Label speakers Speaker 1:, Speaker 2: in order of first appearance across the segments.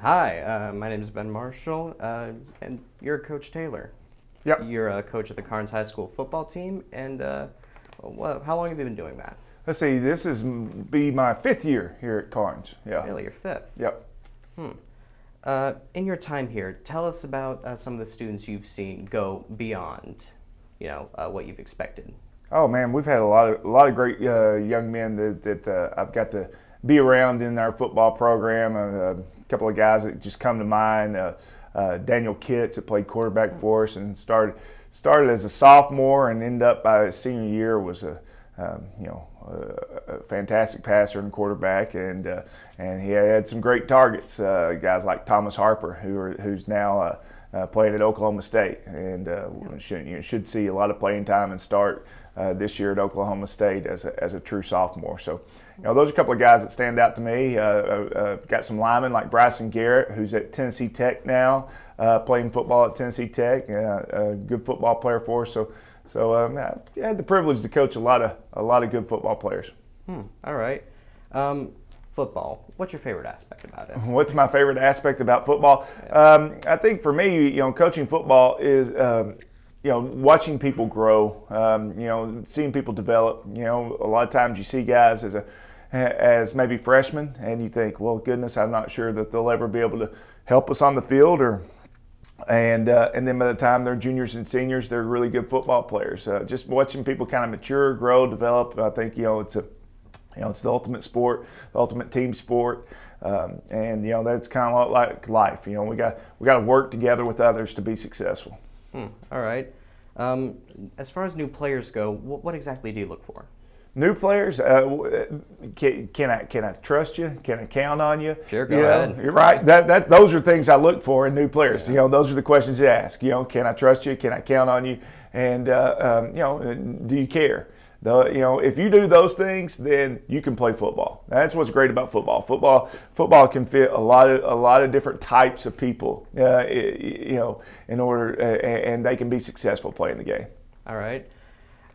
Speaker 1: Hi, my name is Ben Marshall, and you're Coach Taylor.
Speaker 2: Yep.
Speaker 1: You're a coach of the Karns High School football team, and how long have you been doing that?
Speaker 2: Let's see. This is be my 5th year here at Karns. Yeah.
Speaker 1: Really, your fifth?
Speaker 2: Yep.
Speaker 1: In your time here, tell us about some of the students you've seen go beyond, what you've expected.
Speaker 2: Oh man, we've had a lot of great young men that I've got to be around in our football program. A couple of guys that just come to mind. Daniel Kitts that played quarterback for us and started as a sophomore and ended up by his senior year was a fantastic passer and quarterback, and he had some great targets. Guys like Thomas Harper, who's now playing at Oklahoma State, and should see a lot of playing time and start this year at Oklahoma State as a true sophomore. So, those are a couple of guys that stand out to me. Got some linemen like Bryson Garrett, who's at Tennessee Tech now, playing football at Tennessee Tech. A good football player for us. So I had the privilege to coach a lot of good football players.
Speaker 1: All right. Football. What's your favorite aspect about it?
Speaker 2: What's my favorite aspect about football? I think for me, coaching football is watching people grow. Seeing people develop. A lot of times you see guys as maybe freshmen, and you think, well, goodness, I'm not sure that they'll ever be able to help us on the field, and then by the time they're juniors and seniors, they're really good football players. Just watching people kind of mature, grow, develop. I think it's the ultimate sport, the ultimate team sport, and that's kind of like life. We got to work together with others to be successful.
Speaker 1: All right. As far as new players go, what exactly do you look for?
Speaker 2: New players, can I trust you? Can I count on you?
Speaker 1: Sure, go ahead.
Speaker 2: You're right. Those are things I look for in new players. Yeah. Those are the questions you ask. Can I trust you? Can I count on you? And do you care? If you do those things, then you can play football. That's what's great about football. Football can fit a lot of different types of people. In order, and they can be successful playing the game.
Speaker 1: All right.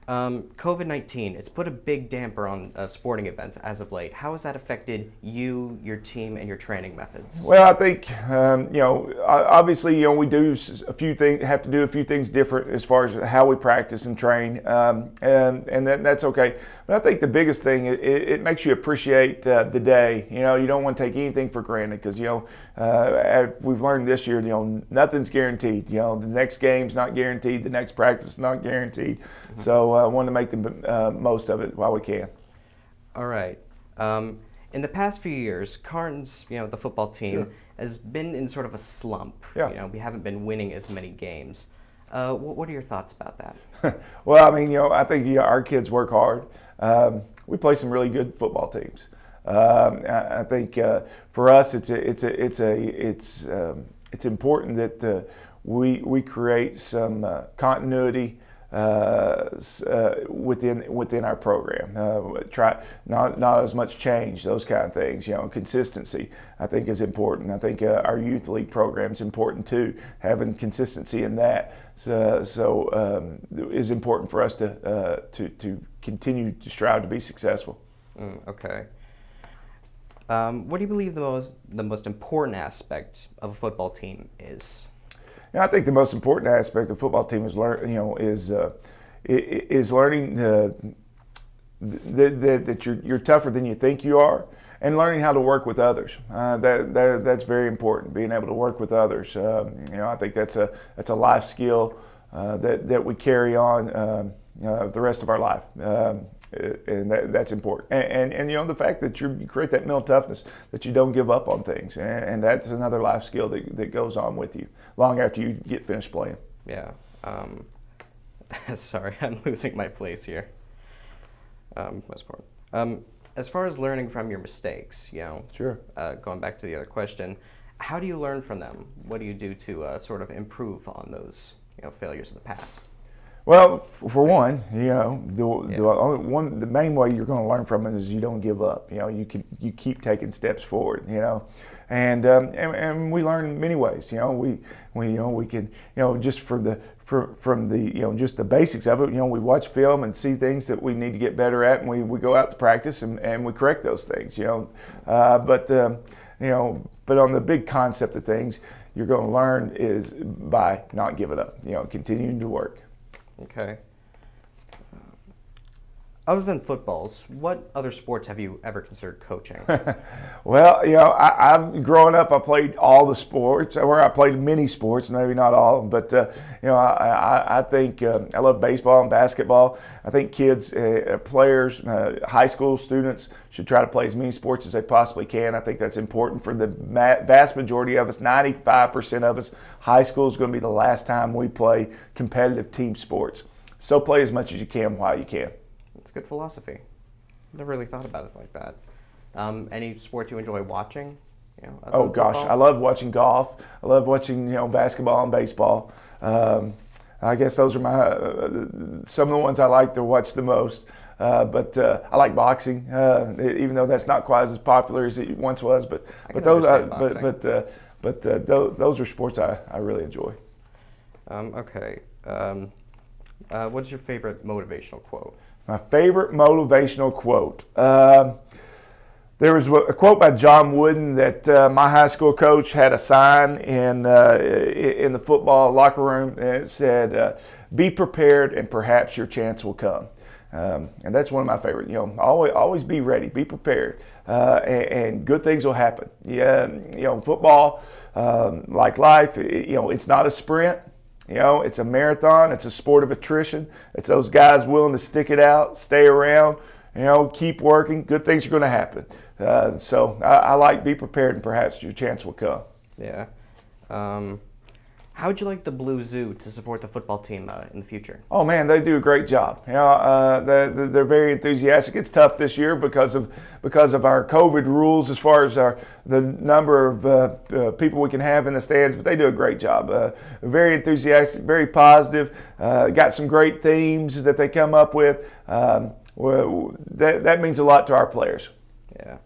Speaker 1: COVID-19, it's put a big damper on sporting events as of late. How has that affected you, your team, and your training methods?
Speaker 2: Well, I think, obviously, we do have to do a few things different as far as how we practice and train, and that's okay. But I think the biggest thing, it makes you appreciate the day. You don't want to take anything for granted because, we've learned this year, nothing's guaranteed. The next game's not guaranteed, the next practice is not guaranteed. Mm-hmm. So I want to make the most of it while we can.
Speaker 1: All right. In the past few years, Karns, the football team, sure, has been in sort of a slump.
Speaker 2: Yeah.
Speaker 1: We haven't been winning as many games. What are your thoughts about that?
Speaker 2: Well, I think our kids work hard. We play some really good football teams. I think for us, it's important that we create some continuity within our program. Try not as much change, those kind of things. Consistency I think is important. I think our youth league program is important too. Having consistency in that is important for us to continue to strive to be successful.
Speaker 1: Okay. What do you believe the most important aspect of a football team is?
Speaker 2: I think the most important aspect of a football team is learning that you're tougher than you think you are, and learning how to work with others. That's very important. Being able to work with others. I think that's a life skill that we carry on the rest of our life. And that's important. And the fact that you create that mental toughness, that you don't give up on things, and that's another life skill that goes on with you long after you get finished playing.
Speaker 1: Yeah. Sorry, I'm losing my place here. As far as learning from your mistakes,
Speaker 2: Sure.
Speaker 1: Going back to the other question, how do you learn from them? What do you do to sort of improve on those failures of the past?
Speaker 2: Well, for one, the main way you're going to learn from it is you don't give up. You keep taking steps forward. And we learn in many ways. We can just from the just the basics of it. We watch film and see things that we need to get better at, and we go out to practice and we correct those things. But on the big concept of things, you're going to learn is by not giving up, continuing to work.
Speaker 1: Okay. Other than footballs, what other sports have you ever considered coaching?
Speaker 2: Well, I'm growing up. I played all the sports, or I played many sports, maybe not all of them. But I think I love baseball and basketball. I think kids, players, high school students should try to play as many sports as they possibly can. I think that's important for the vast majority of us. 95% of us, high school is going to be the last time we play competitive team sports. So play as much as you can while you can.
Speaker 1: It's good philosophy. Never really thought about it like that. Any sport you enjoy watching?
Speaker 2: Oh gosh, I love watching golf. I love watching basketball and baseball. I guess those are some of the ones I like to watch the most. But I like boxing, even though that's not quite as popular as it once was. But those are sports I really enjoy.
Speaker 1: Okay. What's your favorite motivational quote?
Speaker 2: My favorite motivational quote. There was a quote by John Wooden that my high school coach had a sign in the football locker room, and it said, "Be prepared, and perhaps your chance will come." And that's one of my favorite. Always be ready, be prepared, and good things will happen. Yeah, football, like life, it's not a sprint. It's a marathon. It's a sport of attrition. It's those guys willing to stick it out, stay around, keep working. Good things are going to happen. So I like be prepared, and perhaps your chance will come.
Speaker 1: Yeah. How would you like the Blue Zoo to support the football team in the future?
Speaker 2: Oh man, they do a great job. They're very enthusiastic. It's tough this year because of our COVID rules as far as the number of people we can have in the stands. But they do a great job. Very enthusiastic, very positive. Got some great themes that they come up with. That means a lot to our players.
Speaker 1: Yeah.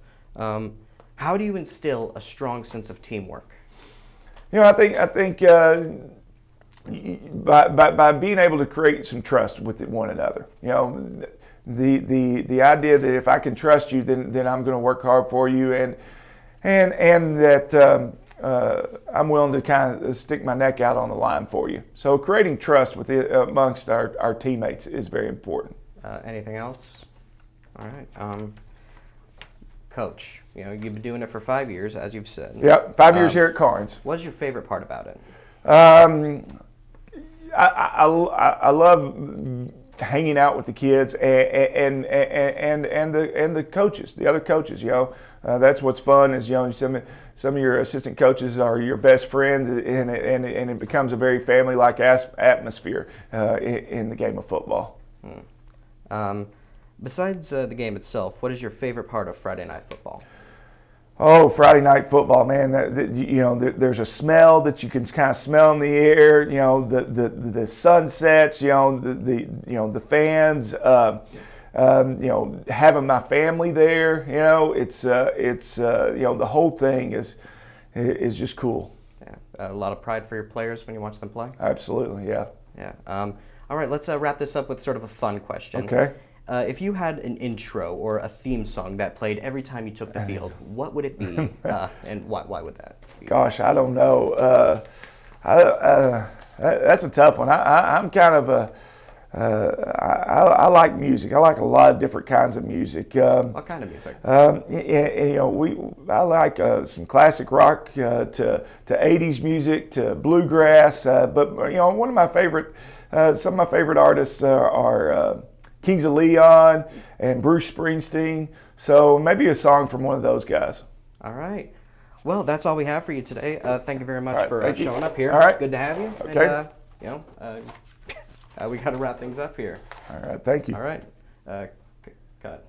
Speaker 1: How do you instill a strong sense of teamwork?
Speaker 2: I think by being able to create some trust with one another. The idea that if I can trust you, then I'm going to work hard for you, and that I'm willing to kind of stick my neck out on the line for you. So creating trust amongst our teammates is very important.
Speaker 1: Anything else? All right. Coach, you've been doing it for 5 years, as you've said.
Speaker 2: Yep, 5 years here at Karns.
Speaker 1: What's your favorite part about it?
Speaker 2: I love hanging out with the kids and the coaches, the other coaches. That's what's fun is some of your assistant coaches are your best friends, and it becomes a very family-like atmosphere in the game of football.
Speaker 1: Besides the game itself, what is your favorite part of Friday Night Football?
Speaker 2: Oh, Friday Night Football, man! There's a smell that you can kind of smell in the air. The sunsets. The fans. Having my family there. It's the whole thing is just cool.
Speaker 1: Yeah, a lot of pride for your players when you watch them play.
Speaker 2: Absolutely, yeah.
Speaker 1: Yeah. All right, let's wrap this up with sort of a fun question.
Speaker 2: Okay.
Speaker 1: If you had an intro or a theme song that played every time you took the field, what would it be, and why would that be?
Speaker 2: Gosh, I don't know. That's a tough one. I'm kind of I like music. I like a lot of different kinds of music.
Speaker 1: What kind of music?
Speaker 2: I like some classic rock to 80s music to bluegrass. But one of my favorite, some of my favorite artists are Kings of Leon and Bruce Springsteen. So maybe a song from one of those guys.
Speaker 1: All right. Well, that's all we have for you today. Thank you very much for showing up here.
Speaker 2: All right.
Speaker 1: Good to have you.
Speaker 2: Okay.
Speaker 1: And, we got to wrap things up here.
Speaker 2: All right. Thank you.
Speaker 1: All right. Cut.